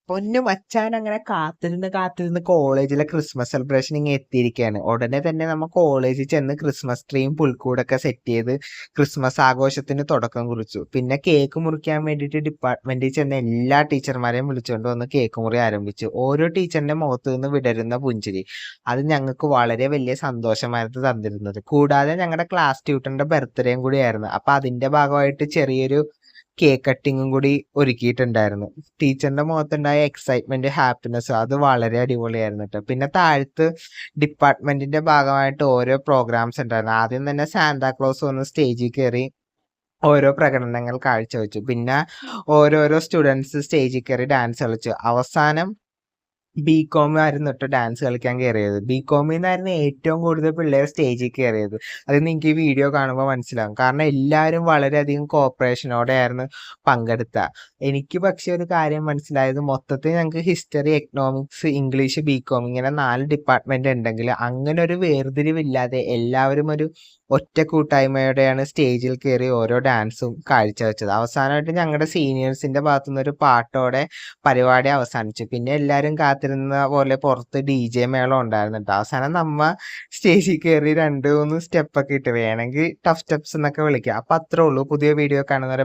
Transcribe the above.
പൊന്നു മച്ചാൻ അങ്ങനെ കാത്തിരുന്ന് കോളേജിലെ ക്രിസ്മസ് സെലിബ്രേഷൻ ഇങ്ങനെ എത്തിയിരിക്കുകയാണ്. ഉടനെ തന്നെ നമ്മ കോളേജിൽ ചെന്ന് ക്രിസ്മസ് ട്രീയും പുൽക്കൂടൊക്കെ സെറ്റ് ചെയ്ത് ക്രിസ്മസ് ആഘോഷത്തിന് തുടക്കം കുറിച്ചു. പിന്നെ കേക്ക് മുറിക്കാൻ വേണ്ടിയിട്ട് ഡിപ്പാർട്ട്മെന്റിൽ ചെന്ന് എല്ലാ ടീച്ചർമാരെയും വിളിച്ചുകൊണ്ട് വന്ന് കേക്ക് മുറി ആരംഭിച്ചു. ഓരോ ടീച്ചറിന്റെ മുഖത്ത് നിന്ന് വിടരുന്ന പുഞ്ചിരി അത് ഞങ്ങൾക്ക് വളരെ വലിയ സന്തോഷമായിരുന്നു തന്നിരുന്നത്. കൂടാതെ ഞങ്ങളുടെ ക്ലാസ് ട്യൂട്ടറിന്റെ ബർത്ത്ഡേയും കൂടിയായിരുന്നു. അപ്പൊ അതിന്റെ ഭാഗമായിട്ട് ചെറിയൊരു കേക്ക് കട്ടിങ്ങും കൂടി ഒരുക്കിയിട്ടുണ്ടായിരുന്നു. ടീച്ചറിന്റെ മുഖത്തുണ്ടായ എക്സൈറ്റ്മെന്റ് ഹാപ്പിനെസ് അത് വളരെ അടിപൊളിയായിരുന്നു കേട്ടോ. പിന്നെ താഴത്ത് ഡിപ്പാർട്ട്മെന്റിന്റെ ഭാഗമായിട്ട് ഓരോ പ്രോഗ്രാംസ് ഉണ്ടായിരുന്നു. ആദ്യം തന്നെ സാന്താക്ലോസ് വന്ന് സ്റ്റേജിൽ കയറി ഓരോ പ്രകടനങ്ങൾ കാഴ്ചവെച്ചു. പിന്നെ ഓരോരോ സ്റ്റുഡൻസ് സ്റ്റേജിൽ കയറി ഡാൻസ് കളിച്ചു. അവസാനം ബികോമായിരുന്നു കേട്ടോ ഡാൻസ് കളിക്കാൻ കയറിയത്. ബികോമിന്നായിരുന്നു ഏറ്റവും കൂടുതൽ പിള്ളേർ സ്റ്റേജിൽ കയറിയത്. അത് നിങ്ങൾക്ക് ഈ വീഡിയോ കാണുമ്പോൾ മനസ്സിലാവും. കാരണം എല്ലാവരും വളരെയധികം കോപ്പറേഷനോടെയായിരുന്നു പങ്കെടുത്ത. എനിക്ക് പക്ഷെ ഒരു കാര്യം മനസ്സിലായത്, മൊത്തത്തിൽ ഞങ്ങൾക്ക് ഹിസ്റ്ററി, എക്കണോമിക്സ്, ഇംഗ്ലീഷ്, ബികോം ഇങ്ങനെ 4 ഡിപ്പാർട്ട്മെന്റ് ഉണ്ടെങ്കിൽ അങ്ങനെ ഒരു വേർതിരിവില്ലാതെ എല്ലാവരും ഒരു ഒറ്റ കൂട്ടായ്മയോടെയാണ് സ്റ്റേജിൽ കയറി ഓരോ ഡാൻസും കാഴ്ചവെച്ചത്. അവസാനമായിട്ട് ഞങ്ങളുടെ സീനിയേഴ്സിന്റെ ഭാഗത്തുനിന്ന് ഒരു പാട്ടോടെ പരിപാടി അവസാനിച്ചു. പിന്നെ എല്ലാവരും കാത്തിരുന്ന പോലെ പുറത്ത് DJ മേളം ഉണ്ടായിരുന്നു കേട്ടോ. അവസാനം നമ്മ സ്റ്റേജിൽ കയറി 2-3 സ്റ്റെപ്പൊക്കെ ഇട്ട്, വേണമെങ്കിൽ ടഫ് സ്റ്റെപ്സ് എന്നൊക്കെ വിളിക്കാം. അപ്പൊ അത്രേ ഉള്ളൂ. പുതിയ വീഡിയോ കാണുന്നവരെ